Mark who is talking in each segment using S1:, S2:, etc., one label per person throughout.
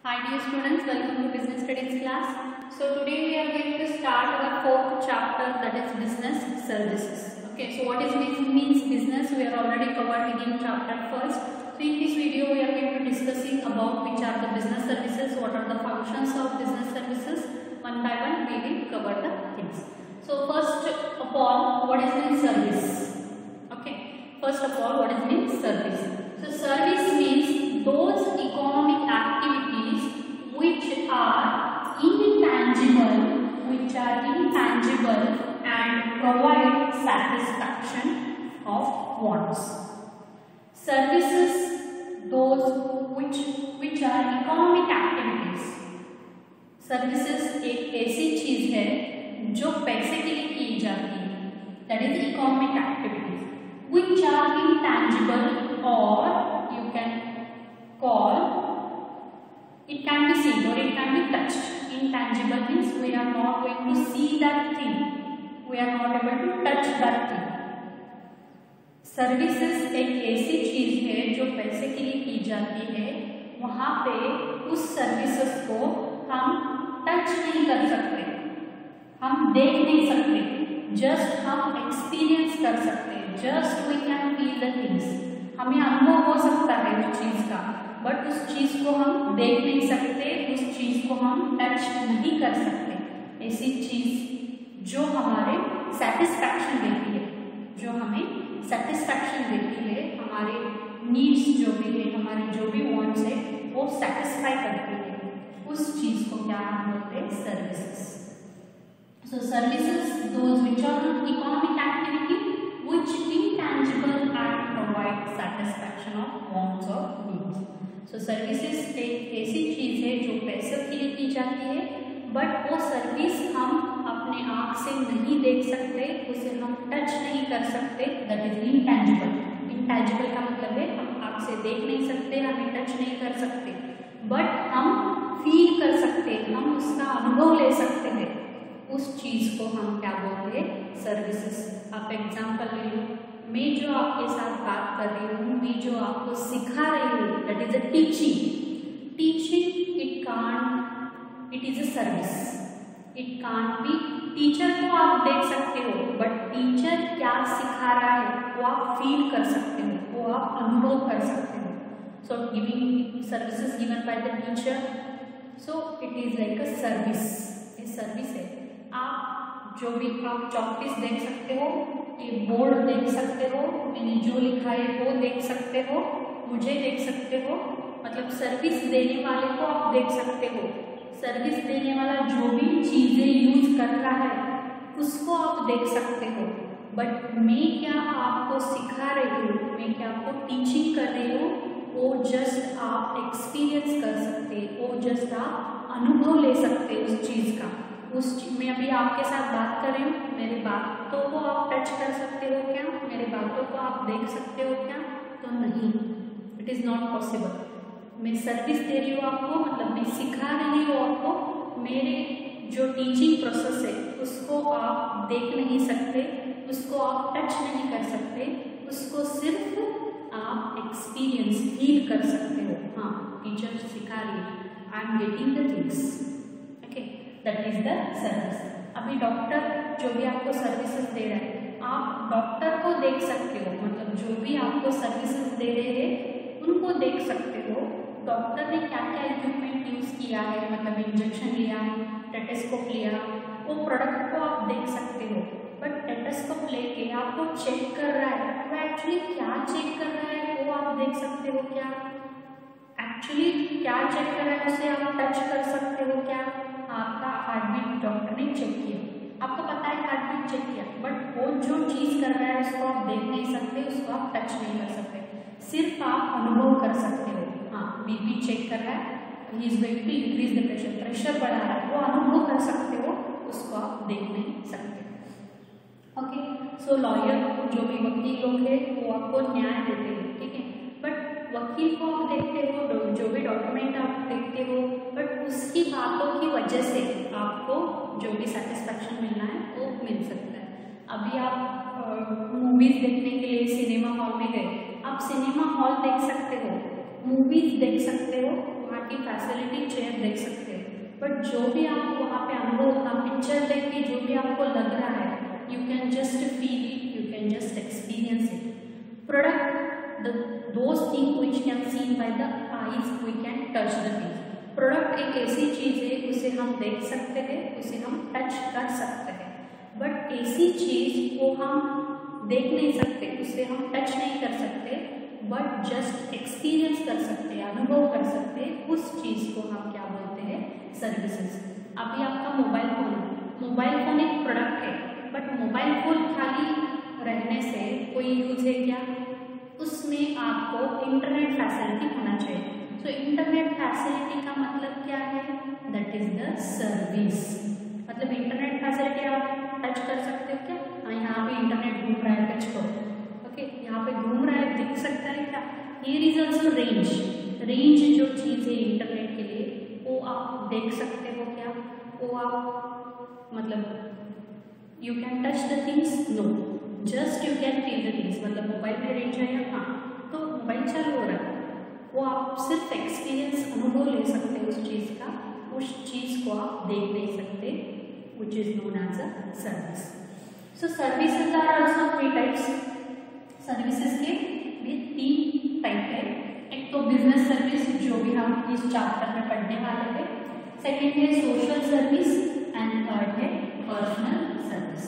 S1: Hi dear students, welcome to Business Studies class. So today we are going to start our fourth chapter, that is business services. Okay, so what is means business? We are already covered in chapter first. So in this video we are going to discussing about which are the business services, what are the functions of business services. One by one we will cover the things. So first of all, what is means service? Okay, first of all, what is means service? So service means those economic activities which are intangible and provide satisfaction of wants. Services, those which are economic activities. Services एक ऐसी चीज है जो पैसे के लिए की जाती है, that is economic activities which are intangible और you can call it can be seen और it can be touched. Intangible means we are not going to see that thing, we are not able to touch that thing. Services एक ऐसी चीज है जो पैसे के लिए की जाती है, वहां पे उस सर्विसेज को हम टच नहीं कर सकते, हम देख नहीं सकते, जस्ट हम एक्सपीरियंस कर सकते हैं. Just we can feel the things. हमें अनुभव हो सकता है उस चीज का, बट उस चीज को हम देख नहीं सकते, उस चीज को हम टच नहीं कर सकते. ऐसी चीज जो हमारे सेटिस्फैक्शन देती है, जो हमें सेटिस्फैक्शन देती है, हमारे नीड्स जो भी है, हमारे जो भी वांट्स है वो सेटिस्फाई करती है, उस चीज को क्या हम बोलते हैं? Services. So services those which are economic activity which intangible and provide satisfaction of wants और नीड्स. सो सर्विसेज एक ऐसी चीज है जो पैसे के लिए की जाती है, बट वो सर्विस हम अपने आँख से नहीं देख सकते, उसे हम टच नहीं कर सकते, दैट इज इंटैंजिबल. इंटैंजिबल का मतलब है हम आँख से देख नहीं सकते, हमें टच नहीं कर सकते, बट हम फील कर सकते हैं, हम उसका अनुभव ले सकते हैं. उस चीज को हम क्या बोलते हैं? सर्विसेज. आप एग्जांपल ले लो, मैं जो आपके साथ बात कर रही हूँ, मैं जो आपको सिखा रही हूँ, that is a teaching. Teaching it is a service. It can't be. Teacher को आप देख सकते हो, बट टीचर क्या सिखा रहा है वो आप फील कर सकते हो, वो आप अनुभव कर सकते हो. So giving services given by the teacher, so it is like a service. ये सर्विस है. आप जो भी आप चॉकपीस देख सकते हो, ये बोर्ड देख सकते हो, मैंने जो लिखा है वो देख सकते हो, मुझे देख सकते हो, मतलब सर्विस देने वाले को आप देख सकते हो. सर्विस देने वाला जो भी चीजें यूज कर रहा है उसको आप देख सकते हो, बट मैं क्या आपको सिखा रही हूँ, मैं क्या आपको टीचिंग कर रही हूँ, वो जस्ट आप एक्सपीरियंस कर सकते, वो जस्ट आप अनुभव ले सकते उस चीज़ का. मैं अभी आपके साथ बात कर रही हूँ, मेरे बातों को आप टच कर सकते हो क्या? मेरे बातों को आप देख सकते हो क्या? तो नहीं, इट इज़ नॉट पॉसिबल. मैं सर्विस दे रही हूँ आपको, मतलब मैं सिखा रही हूँ आपको, मेरे जो टीचिंग प्रोसेस है उसको आप देख नहीं सकते, उसको आप टच नहीं कर सकते, उसको सिर्फ आप एक्सपीरियंस फील कर सकते हो. हाँ, टीचर सिखा रही है, I am getting the things. Okay, that is the service. अभी डॉक्टर जो भी आपको सर्विसेज दे रहा है, आप डॉक्टर को देख सकते हो, मतलब जो भी आपको सर्विसेज दे रहे हैं उनको देख सकते हो. डॉक्टर ने क्या क्या इक्विपमेंट यूज किया है, मतलब इंजेक्शन लिया, टेटेस्कोप लिया, वो प्रोडक्ट को आप देख सकते हो. बट टेटेस्कोप लेके आपको चेक कर रहा है, वो एक्चुअली क्या चेक कर रहा है वो आप देख सकते हो क्या? एक्चुअली क्या चेक कर रहा है उसे आप टच कर सकते हो क्या? आपका हार्टबीट डॉक्टर ने चेक किया, आपको पता है हार्टबीट चेक किया, बट वो जो चीज़ कर रहा है उसको आप देख नहीं सकते, उसको आप टच नहीं कर सकते, सिर्फ आप अनुभव कर सकते हो. हाँ, बीपी चेक कर रहा है, he is going to increase the pressure, pressure बढ़ा रहा है, वो अनुभव कर सकते हो, उसको आप देख नहीं सकते. ओके, सो लॉयर जो भी वकील लोग हैं वो आपको न्याय देते हैं, ठीक है, बट वकील को आप देखते हो, जो भी डॉक्यूमेंट आप देखते हो, बट उसकी बातों की वजह से आपको जो भी सेटिस्फैक्शन मिलना है वो मिल सकता है. अभी आप मूवीज देखने के लिए सिनेमा हॉल में गए, आप सिनेमा हॉल देख सकते हो, मूवीज देख सकते हो, वहाँ आपकी फैसिलिटी चेयर देख सकते हैं, बट जो भी आप वहाँ पे अनुभव पिक्चर देख के जो भी आपको लग रहा है, you can just feel it, you can just experience it. Product those thing which can seen by the eyes, we can touch the thing. Product एक ऐसी चीज़ है, उसे हम देख सकते हैं, उसे हम टच कर सकते हैं, बट ऐसी चीज़ को हम देख नहीं सकते, उसे हम टच नहीं कर सकते, बट जस्ट एक्सपीरियंस कर सकते हैं, अनुभव कर सकते हैं। उस चीज़ को हम क्या बोलते हैं? सर्विसेज। अभी आपका मोबाइल फोन एक प्रोडक्ट है, बट मोबाइल फोन खाली रहने से कोई यूज है क्या? उसमें आपको इंटरनेट फैसिलिटी होना चाहिए। तो इंटरनेट फैसिलिटी का मतलब क्या है? That is the service. मतलब इंटरनेट फैसिलिटी आप टच कर सकते हो क्या? हाँ, यहाँ पे इंटरनेट घूम रहा है, टच करो। ओके, यहाँ पे घूम रहा है, दिख सकता है क्या? हियर इज ऑल्सो रेंज जो चीज़ है इंटरनेट के लिए, वो आप देख सकते हो क्या? वो आप मतलब you can touch the things? No, just you can feel the things. मतलब मोबाइल में रेंज है, हाँ, तो मोबाइल चालू हो रहा है, वो आप सिर्फ एक्सपीरियंस अनुभव ले सकते हो उस चीज़ का, उस चीज़ को आप देख नहीं सकते, which is known as a service. So services are also 3 types. Services के भी 3 टाइप है। एक तो बिजनेस सर्विस, जो भी हम इस चैप्टर में पढ़ने वाले हैं। सेकेंड है सोशल सर्विस एंड थर्ड है personal service.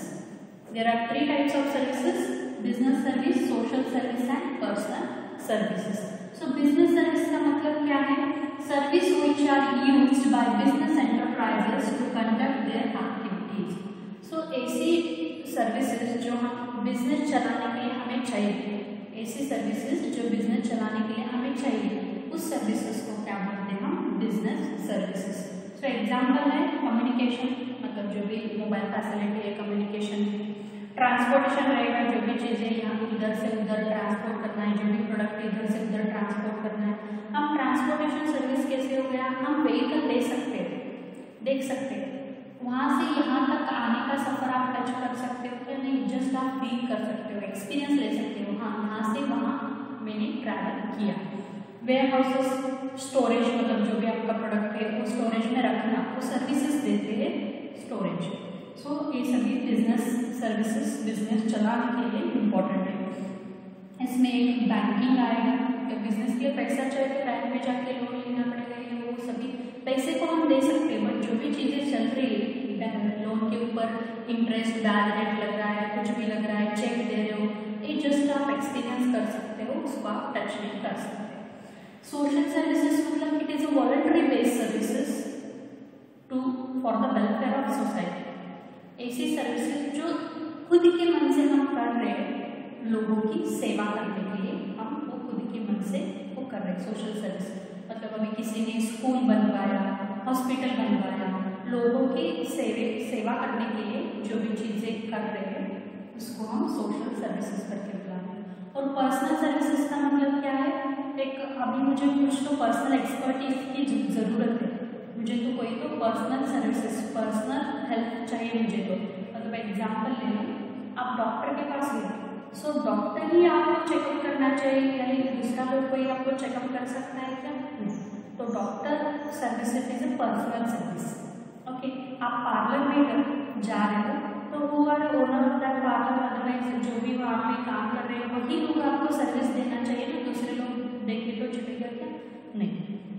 S1: There are 3 types of services: business service, social service and personal services. So business service का मतलब क्या है? Service which are used by business enterprises to conduct their activities. So ऐसी services जो हम business चलाने के लिए हमें चाहिए, ऐसी सर्विसेज जो बिजनेस चलाने के लिए हमें चाहिए, उस सर्विसेज को क्या बोलते हैं हम? Business services. सो एग्जांपल है कम्युनिकेशन, मतलब जो भी मोबाइल फैसिलिटी है, कम्युनिकेशन। ट्रांसपोर्टेशन रहेगा, जो भी चीज़ें यहाँ इधर से उधर ट्रांसपोर्ट करना है, जो भी प्रोडक्ट इधर से उधर ट्रांसपोर्ट करना है। हम ट्रांसपोर्टेशन सर्विस कैसे हो गया? हम व्हीकल ले सकते हैं, देख सकते हैं, वहाँ से यहाँ तक आने का सफ़र आप टच कर सकते हो क्या? नहीं, जस्ट आप फील कर सकते हो, एक्सपीरियंस ले सकते हो, हाँ, यहाँ से वहाँ मैंने ट्रैवल किया। वेयर हाउसेस, स्टोरेज, मतलब जो भी आपका प्रोडक्ट है वो स्टोरेज में रखना, वो सर्विसेज देते हैं स्टोरेज। सो ये सभी बिजनेस सर्विसेज बिजनेस चलाने के लिए इम्पोर्टेंट है। इसमें एक बैंकिंग आएगा, बिजनेस के लिए पैसा चाहिए तो बैंक में जाके लोन लेना पड़ेगा, ये वो सभी पैसे को हम दे सकते हैं, बट जो भी चीज़ें चल रही है लोन के ऊपर इंटरेस्ट ब्याज रेट लग रहा है, कुछ भी लग रहा है, चेक दे रहे हो, ये जस्ट आप एक्सपीरियंस कर सकते हो, उसको आप टच नहीं कर सकते। सोशल सर्विसेज मतलब it is a voluntary based services to for the welfare of society. ऐसी सर्विसेज जो खुद के मन से हम कर रहे हैं, लोगों की सेवा करने के लिए हम वो खुद के मन से वो कर रहे हैं। सोशल सर्विस मतलब अभी किसी ने स्कूल बनवाया, हॉस्पिटल बनवाया, लोगों की सेवा करने के लिए जो भी चीज़ें कर रहे हैं, उसको हम सोशल सर्विसेज करके बुलाते हैं। और पर्सनल सर्विसेज का मतलब क्या है? एक अभी मुझे कुछ तो पर्सनल एक्सपर्टीज की ज़रूरत है, मुझे तो कोई तो पर्सनल सर्विसेज, पर्सनल हेल्प चाहिए मुझे तो। मतलब एग्जाम्पल ले लो, आप डॉक्टर के पास गए, सो डॉक्टर ही आपको चेकअप करना चाहिए, यानी दूसरा लोग कोई आपको चेकअप कर सकता है क्या? तो doctor services is a personal service. Okay, आप पार्लर में जा रहे हो तो वो owner of that parlour, otherwise जो भी वहाँ पे काम कर रहे हैं वही लोग आपको सर्विस देना चाहिए ना, दूसरे लोग देखे तो चलेगा क्या? नहीं,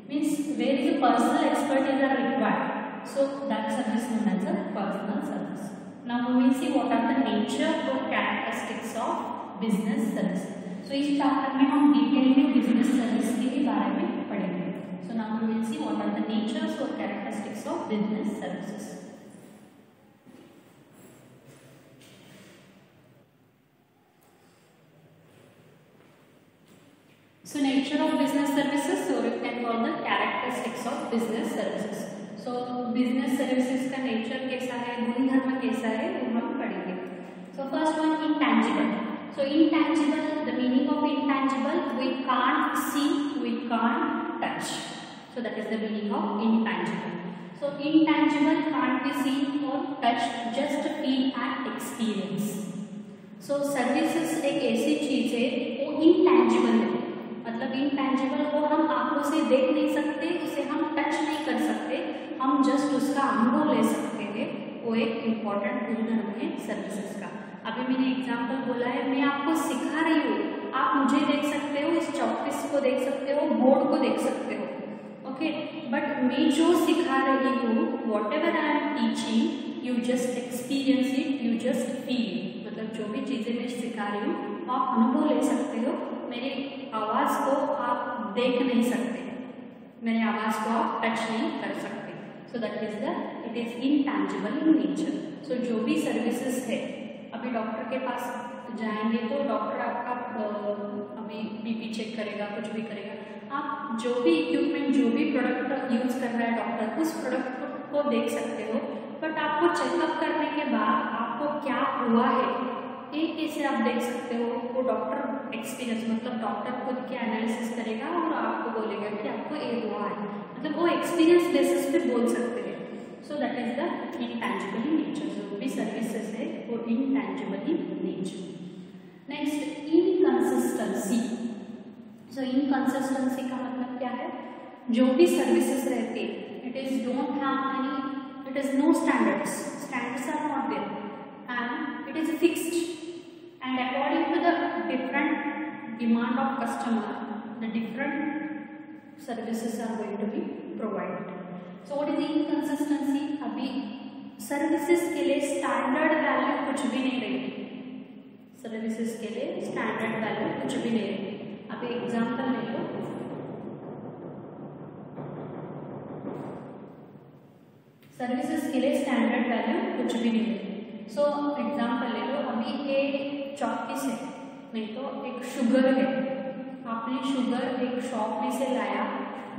S1: means where is personal expertise are required, so that service known as a personal service. Now we will see what are the nature और characteristics of business service. So इस चैप्टर में हम डिटेल में बिजनेस सर्विस के ही बारे में पढ़ेंगे। So now we will see what are the natures और characteristics of business services. So nature of business services, so you can call the characteristics of business services. So business services का nature कैसा है, गुणधर्म कैसा है, वो हम पढ़ेंगे। So first one, intangible. So intangible, the meaning of intangible, we can't see, we can't touch. So that is the meaning of intangible. So intangible can't be seen or touched, just feel and experience. So services एक ऐसी चीज है वो intangible है, मतलब intangible को हम आंखों से देख नहीं सकते, उसे हम हम जस्ट उसका अनुभव ले सकते हैं, वो एक इम्पॉर्टेंट गुणधर्म है सर्विसेज का। अभी मैंने एग्जाम्पल बोला है, मैं आपको सिखा रही हूँ, आप मुझे देख सकते हो, इस चॉकपीस को देख सकते हो, बोर्ड को देख सकते हो, ओके, बट मैं जो सिखा रही हूँ, what ever I am teaching, you just experience it, you just feel, मतलब जो भी चीज़ें मैं सिखा रही हूँ आप अनुभव ले सकते हो, मेरी आवाज़ को आप देख नहीं सकते, मेरे आवाज़ को आप टच नहीं कर सकते। So that is the it is intangible in nature. So जो भी सर्विसेज है, अभी डॉक्टर के पास जाएंगे तो डॉक्टर आपका अभी बीपी चेक करेगा, कुछ भी करेगा, आप जो भी इक्विपमेंट, जो भी प्रोडक्ट यूज कर रहा है डॉक्टर, उस प्रोडक्ट को देख सकते हो, बट आपको चेकअप करने के बाद आपको क्या हुआ है एक कैसे आप देख सकते हो, वो डॉक्टर एक्सपीरियंस, मतलब डॉक्टर खुद के एनालिसिस करेगा और आपको बोलेगा कि आपको ये हुआ है, मतलब वो एक्सपीरियंस बेसिस पे बोल सकते हैं। So that is the intangible in nature. जो भी सर्विसेज है वो intangible in nature. Next, inconsistency. So inconsistency का मतलब क्या है, जो भी सर्विसेज रहते हैं, it is don't have any, it is no standards, standards are not there and it is fixed, and according to the different demand of customer, the different services are going to be provided. So what is the inconsistency? अभी services के लिए standard value कुछ भी नहीं रहेगी, services के लिए standard value कुछ भी नहीं रहेगी। अभी एग्जांपल ले लो, सर्विसेज के लिए स्टैंडर्ड वैल्यू कुछ भी नहीं रहेगी। सो एग्जाम्पल ले लो, अभी एक चॉकपीस है, नहीं तो एक शुगर है, आपने शुगर एक शॉप में से लाया,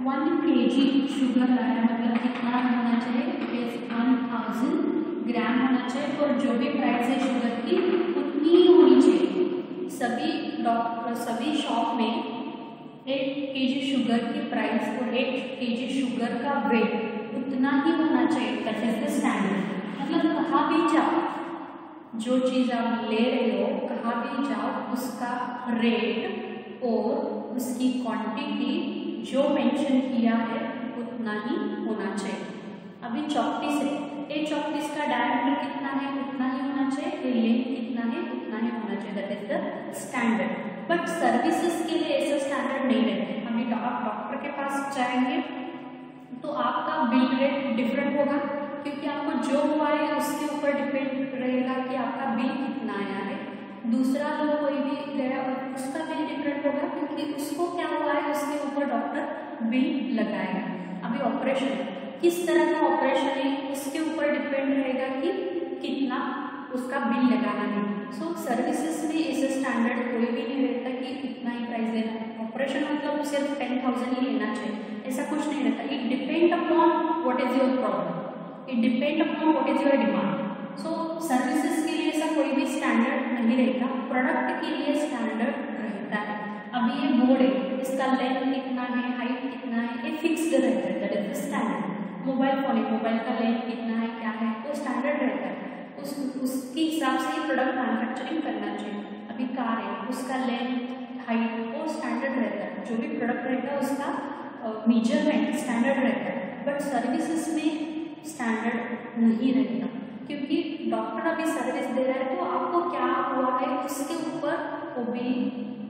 S1: 1 kg शुगर लाया, मतलब कितना होना चाहिए, 1000 ग्राम होना चाहिए, और जो भी प्राइस है शुगर की उतनी ही होनी चाहिए। सभी शॉप में 1 kg शुगर की प्राइस और 1 kg शुगर का वेट उतना ही होना चाहिए, दैट इज द स्टैंडर्ड। मतलब कहाँ भी जाओ, जो चीज़ आप ले रहे हो, कहाँ भी जाओ, उसका रेट और उसकी क्वांटिटी जो मेंशन किया है उतना ही होना चाहिए। अभी चॉकपीस है, ये चॉकपीस का डायमीटर कितना है उतना ही होना चाहिए, ये लेंथ कितना है उतना ही होना चाहिए, that is the standard. But services के लिए ऐसा स्टैंडर्ड नहीं रहते। अभी आप डॉक्टर के पास जाएंगे तो आपका बिल रेट डिफरेंट होगा, क्योंकि आपको जो हुआ है उसके ऊपर डिपेंड रहेगा कि आपका बिल कितना आया है। दूसरा लोग कोई भी गया और उसका बिल डिफरेंट होगा, क्योंकि उसको क्या हुआ है उसके ऊपर डॉक्टर बिल लगाएगा। अभी ऑपरेशन, किस तरह का ऑपरेशन है उसके ऊपर डिपेंड रहेगा कि कितना उसका बिल लगाना है। सो सर्विसेज में ऐसे स्टैंडर्ड कोई भी नहीं रहता कि इतना ही प्राइस देना है। ऑपरेशन मतलब सिर्फ 10,000 ही लेना चाहिए, ऐसा कुछ नहीं रहता। It depend upon what is your problem, it depend upon what is your demand. So services के लिए ऐसा कोई भी स्टैंडर्ड नहीं रहता, प्रोडक्ट के लिए स्टैंडर्ड रहता है। अभी ये बोर्ड है, इसका लेंथ कितना है, हाइट कितना है, ये फिक्स्ड रहता है, that is the standard. Mobile phone है, मोबाइल का लेंथ कितना है, क्या है, वो स्टैंडर्ड रहता है, उसके हिसाब से ही प्रोडक्ट मैन्युफैक्चरिंग करना चाहिए। अभी कार है, उसका लेंथ हाइट वो स्टैंडर्ड रहता है, जो भी प्रोडक्ट रहता है उसका मेजरमेंट स्टैंडर्ड रहता है। बट सर्विसेज में स्टैंडर्ड नहीं रहता, क्योंकि डॉक्टर अभी सर्विस दे रहा है तो आपको क्या हुआ है उसके ऊपर वो भी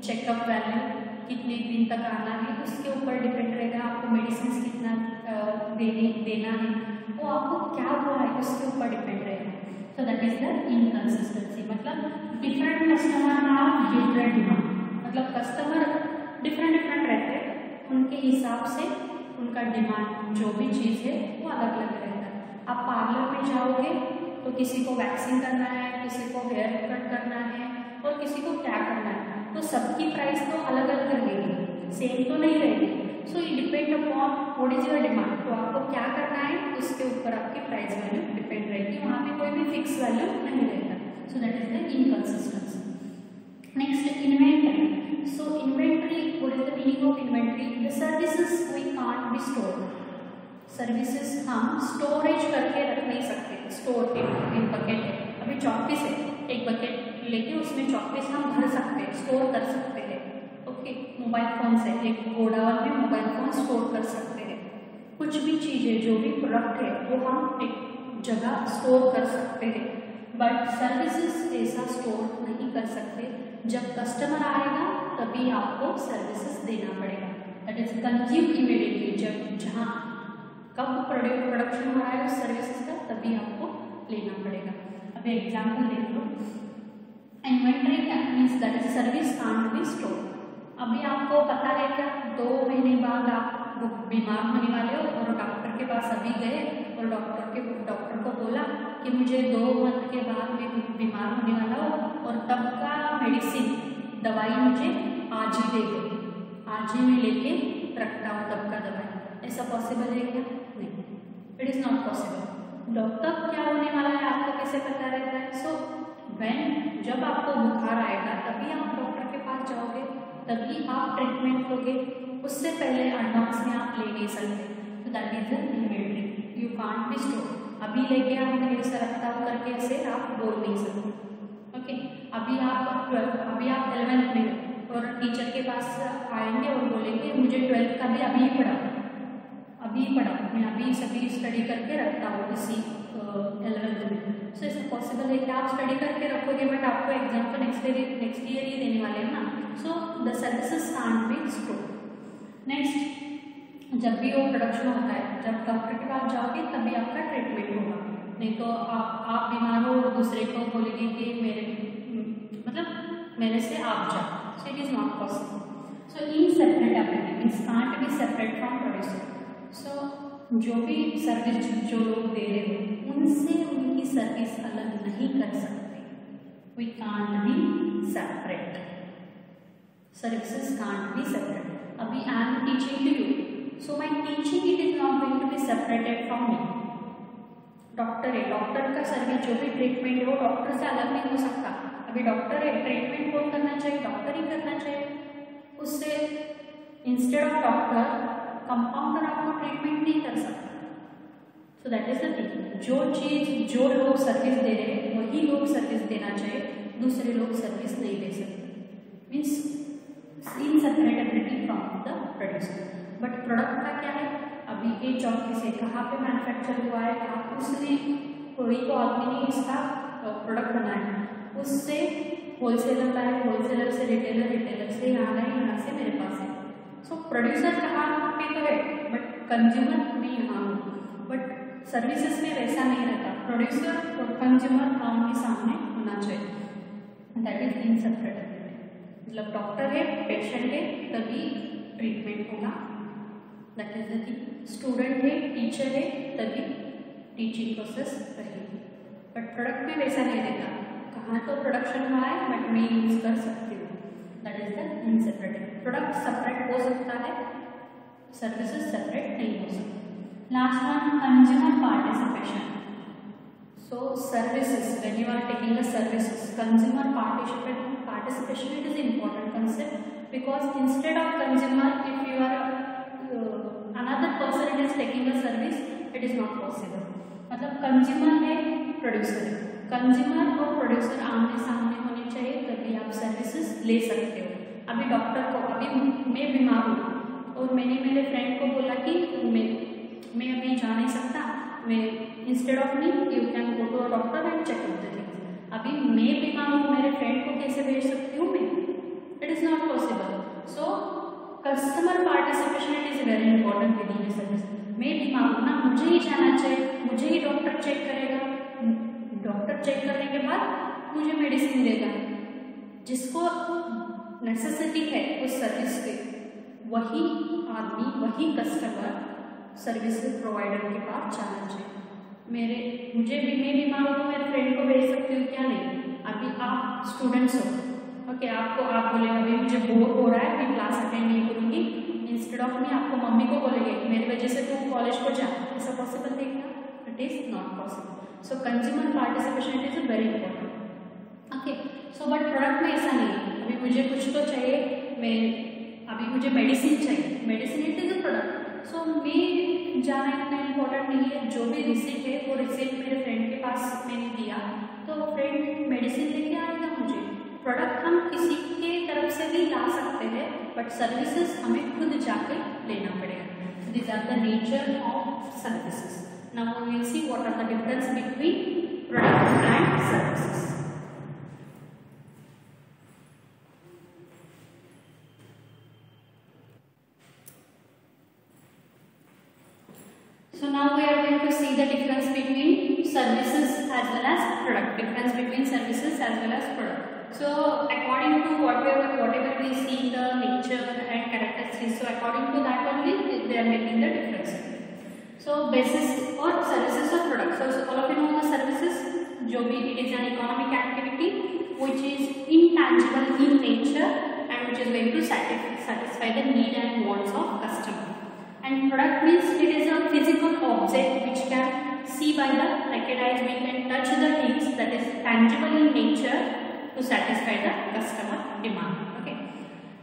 S1: चेकअप वैल्यू कितने दिन तक आना है उसके ऊपर डिपेंड रहेगा। आपको मेडिसिन कितना देना है, वो आपको क्या हुआ है उसके ऊपर डिपेंड रहेगा। So that is the inconsistency. मतलब different customer have different demand, मतलब कस्टमर डिफरेंट रहते हैं, उनके हिसाब से उनका डिमांड जो भी चीज़ है वो अलग अलग रहता है। आप पार्लर में जाओगे तो किसी को वैक्सिंग करना है, किसी को हेयर कट करना है और किसी को क्या करना है, तो सबकी प्राइस तो अलग अलग रहेगी, सेम तो नहीं रहेगी। सो ये depend upon what is your demand, तो आपको क्या करना है उसके ऊपर आपकी प्राइस वैल्यू डिपेंड रहेगी, वहाँ पे कोई भी फिक्स वैल्यू नहीं रहता। So that is the inconsistency. Next, inventory. So inventory, what is the meaning of inventory? The services we can't be stored, services हम स्टोरेज करके रख नहीं सकते। स्टोर के एक बकेट है, अभी चॉकपीस है, एक बकेट लेके उसमें चॉकपीस हम भर सकते हैं, स्टोर कर सकते हैं। ओके, मोबाइल फोन से एक गोडाउन में मोबाइल फोन स्टोर कर सकते हैं। कुछ भी चीज़ चीज़ें, जो भी प्रोडक्ट है वो हम एक जगह स्टोर कर सकते हैं, बट सर्विसेज ऐसा स्टोर नहीं कर सकते। जब कस्टमर आएगा तभी आपको सर्विसेज देना पड़ेगा, दैट इज कंज्यूम इमीडिएटली। जब जहाँ कब प्रोडक्शन हो रहा है उस सर्विसेज का, तभी आपको लेना पड़ेगा। अभी एग्जाम्पल देख लो, inventory means that is service can't be store. अभी आपको पता है क्या, 2 महीने बाद आप बीमार होने वाले हो और डॉक्टर के पास अभी गए और डॉक्टर को बोला कि मुझे 2 मंथ के बाद मैं बीमार होने वाला हूँ और तब का मेडिसिन दवाई मुझे आज ही दे दो, आज ही मैं लेके रखता हूँ तब का दवाई। ऐसा पॉसिबल है क्या? नहीं, it is not possible. Doctor क्या होने वाला है आपको कैसे पता रहता है? सो जब आपको बुखार आएगा तभी आप डॉक्टर के पास जाओगे, तभी आप ट्रीटमेंट लोगे, उससे पहले एडवांस में आप ले नहीं सकते। तो that is the inventory, you can't be store. अभी लेके आप मैं ऐसा रखता हूँ करके ऐसे आप बोल नहीं सकते। ओके, अभी आप 11th में और टीचर के पास आएंगे और बोलेंगे मुझे 12th का भी अभी ही पढ़ा, मैं अभी सभी स्टडी करके रखता हूँ इसी 11th में। सो ऐसा पॉसिबल है कि आप स्टडी करके रखोगे बट आपको एग्जाम तो नेक्स्ट ईयर ही देने वाले हैं ना। So the services can't be store. Next, जब भी वो प्रोडक्शन होता है, जब डॉक्टर के पास जाओगे तभी आपका ट्रीटमेंट होगा, नहीं तो आप बीमार हो और दूसरे को बोलेंगे कि मेरे से आप जाओ। So it is not possible. So inseparability means can't be separate from producer. So जो भी सर्विस जो लोग दे रहे हो उनसे उनकी सर्विस अलग नहीं कर सकते। We can't be separate, services can't be separate. अभी I am teaching to you, so my teaching it is not going to be separated from me. Doctor है, डॉक्टर का सर्विस जो भी ट्रीटमेंट है वो डॉक्टर से अलग नहीं हो सकता। अभी डॉक्टर है, ट्रीटमेंट कौन करना चाहिए? डॉक्टर ही करना चाहिए। उससे इंस्टेड ऑफ डॉक्टर कंपाउंडर आपको ट्रीटमेंट नहीं कर सकता। सो दैट इज द थिंग, जो चीज़ जो लोग सर्विस दे रहे हैं वही लोग सर्विस देना चाहिए, दूसरे लोग सर्विस नहीं दे सकते। Means inseparability from the producer. But product का क्या है? अभी ये चौकी से कहाँ पे मैन्युफैक्चर हुआ है, कहाँ उसने कोई तो आदमी ने इसका प्रोडक्ट बनाया, उससे होलसेलर का है, होलसेलर से रिटेलर, रिटेलर से यहाँ है, यहाँ से मेरे पास है। सो प्रोड्यूसर कहाँ पे तो है बट कंज्यूमर में यहाँ हो। बट सर्विसेज में वैसा नहीं रहता, प्रोड्यूसर और कंज्यूमर आमने सामने होना चाहिए, दैट इज इनसेपरेटेबिलिटी। मतलब डॉक्टर है, पेशेंट है, तभी ट्रीटमेंट होगा, that is the thing. Student है, टीचर है, तभी टीचिंग प्रोसेस रहेगी। बट प्रोडक्ट में वैसा नहीं रहता, कहाँ तो प्रोडक्शन हुआ है बट मैं यूज कर सकती हूँ, that is the inseparable. Product separate हो सकता है, सर्विसेज सेपरेट नहीं हो सकती। Last one, consumer participation. So services, when you are taking the services, consumer participation it is important concept, because instead of consumer, if you are another person it is taking the service, it is not possible. मतलब consumer है, producer है, consumer और producer आमने सामने होने चाहिए तभी आप services ले सकते हो। अभी डॉक्टर को, अभी मैं बीमार हूँ और मैंने मेरे फ्रेंड को बोला कि मैं अभी जा नहीं सकता, मैं instead of me you can go to a doctor and check out the things. अभी मैं बीमार हूँ, मेरे फ्रेंड को कैसे भेज सकती हूँ मैं? It is not possible. So customer participation it is very important with in service. मैं बीमार हूँ ना, मुझे ही जाना चाहिए, मुझे ही डॉक्टर चेक करेगा, डॉक्टर चेक करने के बाद मुझे मेडिसिन देगा। जिसको नेसेसिटी है उस सर्विस की, वही आदमी, वही कस्टमर सर्विस प्रोवाइडर के पास जाना चाहिए। मैं बीमार हूँ तो मेरे फ्रेंड को भेज सकती हूँ क्या? नहीं। अभी आप स्टूडेंट्स हो, ओके, आप बोलेंगे अभी मुझे बोर हो रहा है, मैं क्लास अटेंड नहीं करूँगी, इंस्टेड ऑफ में आपको मम्मी को बोलेंगे मेरी वजह से तू कॉलेज को जा, ऐसा पॉसिबल है क्या? It is not possible. So consumer participation it is very important. Okay, so but product में ऐसा नहीं है। अभी मुझे कुछ तो चाहिए, अभी मुझे मेडिसिन चाहिए, medicine it is a product. So मैं जाना इतना इम्पोर्टेंट नहीं है, जो भी रिसिप्ट है वो रिसिप्ट मेरे फ्रेंड के पास मैंने दिया तो फ्रेंड मेडिसिन लेके आएगा मुझे। प्रोडक्ट हम किसी के तरफ से भी ला सकते हैं बट सर्विसेज हमें खुद जाके लेना पड़ेगा। These are the nature of services. Now we will see what are the difference between product and services. So now we are going to see the difference between services as well as product. Difference between services as well as product. So according to whatever we see the nature and characteristics, so according to that only they are making the difference. So basis or services or products. So all of you know the services. जो भी it is an economic activity which is intangible in nature and which is going to satisfy the need and wants of customer. And product means it is a physical object which can see by the naked eyes. We can touch the things that is tangible in nature to satisfy the customer demand. Okay.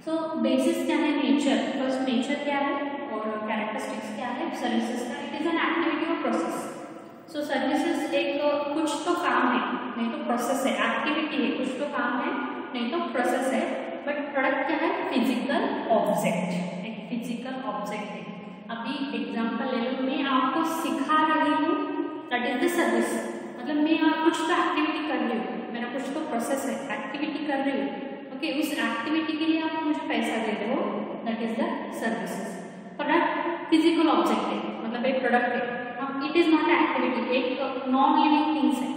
S1: So basis क्या है? Nature. First nature क्या है और characteristics क्या है? Services का it is an activity or process. So services एक कुछ तो काम है, नहीं तो प्रोसेस है. एक्टिविटी है, कुछ तो काम है, नहीं तो प्रोसेस है. बट प्रोडक्ट क्या है? Physical object. एक फिजिकल ऑब्जेक्ट है. अभी एग्जांपल ले लो, मैं आपको सिखा रही हूँ, दैट इज द सर्विस. मतलब मैं कुछ तो एक्टिविटी कर रही हूँ, मेरा कुछ तो प्रोसेस है, एक्टिविटी कर रही हूँ. ओके, उस एक्टिविटी के लिए आप मुझे पैसा दे रहे हो, that is the services. Product physical object है, मतलब एक प्रोडक्ट है. इट इज नॉट एक्टिविटी, एक नॉन लिविंग थिंग्स है.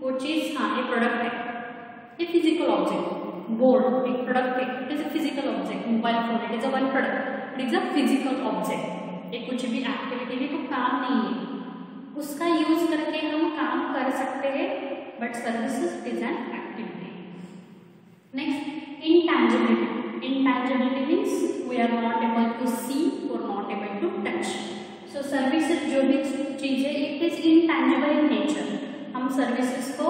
S1: वो चीज हाँ एक प्रोडक्ट है, एक फिजिकल ऑब्जेक्ट. बोर्ड एक प्रोडक्ट है, it is a physical object. Mobile phone it is a one product, it is a physical object. एक कुछ भी एक्टिविटी में तो काम नहीं है, उसका यूज करके हम काम कर सकते हैं. But services is an activity. Next intangibility. Intangibility means we are not able to see और not able to touch. So services जो भी चीज है it is intangible in nature. हम सर्विसेज को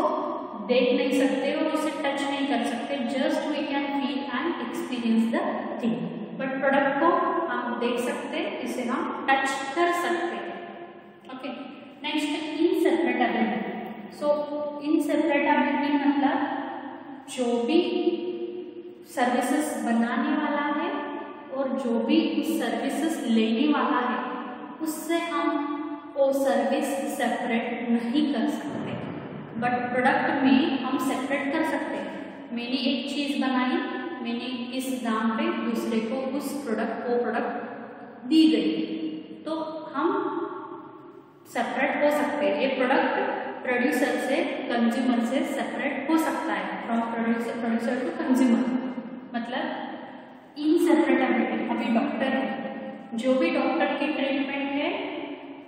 S1: देख नहीं सकते और उसे टच नहीं कर सकते. Just we can feel and experience the thing. But product को हम देख सकते, इसे हम टच कर सकते. ओके. नेक्स्ट इनसेपरेटेबिलिटी. सो इनसेपरेटेबिलिटी मतलब जो भी सर्विसेज बनाने वाला है और जो भी सर्विसेज लेने वाला है उससे हम वो सर्विस सेपरेट नहीं कर सकते. बट प्रोडक्ट में हम सेपरेट कर सकते. मैंने एक चीज बनाई, मैंने इस दाम पे दूसरे को उस प्रोडक्ट वो प्रोडक्ट दी गई, तो हम सेपरेट हो सकते हैं. ये प्रोडक्ट प्रोड्यूसर से कंज्यूमर से सेपरेट हो सकता है. फ्रॉम प्रोड्यूसर टू कंज्यूमर मतलब इनसेपरेटेबिलिटी. अभी डॉक्टर है, जो भी डॉक्टर की ट्रीटमेंट है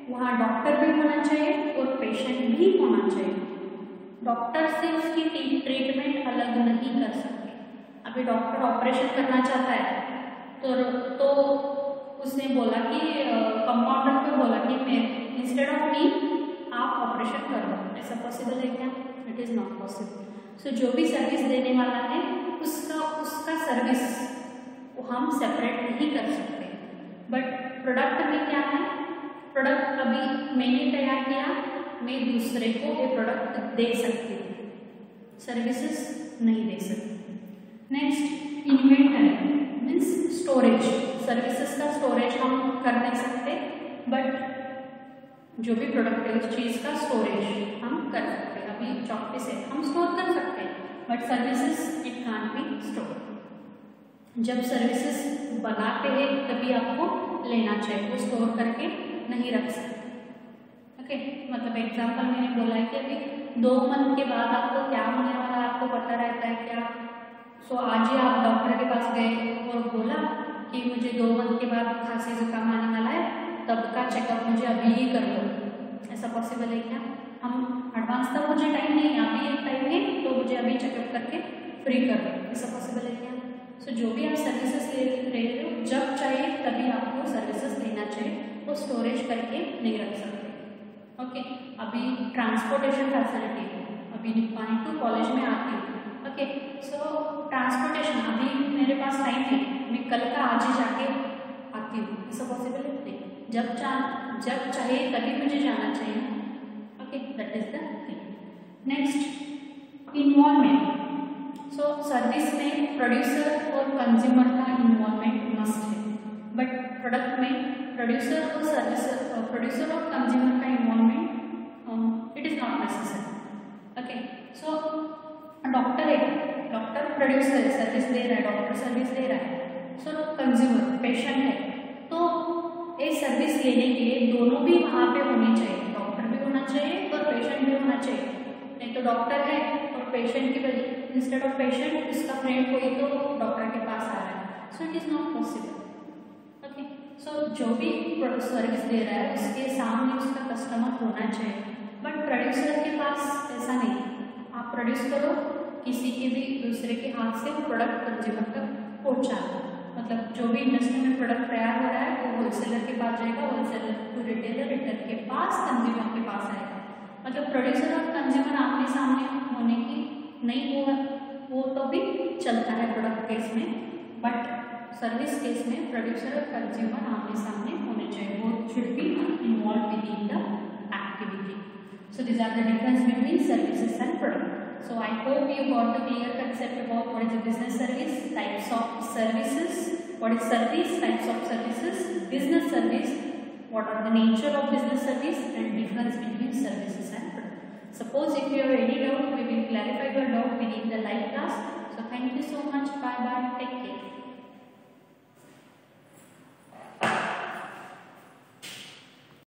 S1: वहाँ डॉक्टर भी होना चाहिए और पेशेंट भी होना चाहिए. डॉक्टर से उसकी ट्रीटमेंट अलग नहीं कर सकते. अभी डॉक्टर ऑपरेशन करना चाहता है तो उसने बोला कि कंपाउंडर को बोला कि मैं इंस्टेड ऑफ मी आप ऑपरेशन कर लो. ऐसा पॉसिबल है क्या? It is not possible. So जो भी सर्विस देने वाला है उसका सर्विस वो हम सेपरेट नहीं कर सकते. बट प्रोडक्ट में क्या है? प्रोडक्ट अभी मैंने तैयार किया, मैं दूसरे को ये प्रोडक्ट दे सकती हूँ, सर्विसेज नहीं दे सकती. Next inventory means storage. Services का स्टोरेज हम कर नहीं सकते, बट जो भी प्रोडक्ट है उस चीज़ का स्टोरेज हम कर सकते हैं. अभी चॉकपीस है, हम स्टोर कर सकते हैं, but services it can't be store. जब सर्विसेज बनाते हैं तभी आपको लेना चाहिए, वो स्टोर करके नहीं रख सकते. ओके. मतलब एग्जांपल मैंने बोला है कि अभी 2 मंथ के बाद आपको क्या होने वाला है आपको पता रहता है क्या? सो आज ही आप डॉक्टर के पास गए और बोला कि मुझे 2 मंथ के बाद खांसी जुकाम आने वाला है, तब का चेकअप मुझे अभी ही कर लो. ऐसा पॉसिबल है क्या? हम एडवांस तक मुझे टाइम नहीं है, अभी एक टाइम है तो मुझे अभी चेकअप करके फ्री कर लो. ऐसा पॉसिबल है क्या? सो जो भी आप सर्विसेज ले रहे हो जब चाहिए तभी आपको सर्विसेज लेना चाहिए, वो स्टोरेज करके नहीं रख सकते. ओके. अभी ट्रांसपोर्टेशन फैसिलिटी है, अभी निपानी टू कॉलेज में आती हूँ. ओके. सो ट्रांसपोर्टेशन अभी मेरे पास टाइम है, मैं कल का आज ही जाके आती हूँ. ऐसा पॉसिबल है नहीं. जब चाहिए तभी मुझे जाना चाहिए. Okay. That is the thing. Next involvement. So service में प्रोड्यूसर और कंज्यूमर का इन्वॉल्वमेंट मस्ट है, बट प्रोडक्ट में प्रोड्यूसर और कंज्यूमर का involvement it is not necessary. Okay, so doctor producer service दे रहा है, डॉक्टर सर्विस दे रहा है, सो कंज्यूमर पेशेंट है, तो ये सर्विस लेने के लिए दोनों भी वहाँ पे होने चाहिए, डॉक्टर भी होना चाहिए और पेशेंट भी होना चाहिए। नहीं तो डॉक्टर है और पेशेंट की वजह इंस्टेड ऑफ पेशेंट इसका फ्रेंड कोई तो डॉक्टर के पास आ रहा है, so it is not possible. Okay, so जो भी सर्विस दे रहा है उसके सामने उसका कस्टमर होना चाहिए, बट प्रोड्यूसर के पास ऐसा नहीं। आप प्रोड्यूस करो, किसी के भी दूसरे के हाथ से प्रोडक्ट कंज्यूमर तक पहुँचा, मतलब जो भी इंडस्ट्री में प्रोडक्ट तैयार हो रहा है वो होलसेलर के पास जाएगा, होलसेलर टू रिटेलर, रिटेलर के पास, कंज्यूमर के पास आएगा। मतलब प्रोड्यूसर और कंज्यूमर आमने सामने होने की नहीं होगा, वो तो भी चलता है प्रोडक्ट केस में, बट सर्विस केस में प्रोड्यूसर और कंज्यूमर आमने सामने होने चाहिए, वो should be involve with in the activity. So this are the difference between services and product. So I hope you got the clear concept about what is a business service, types of services, what is service, types of services, business service, what are the nature of business service, and difference between services and product. Suppose if you have any doubt, we will clarify your doubt within the live class. So thank you so much. Bye bye. Take care.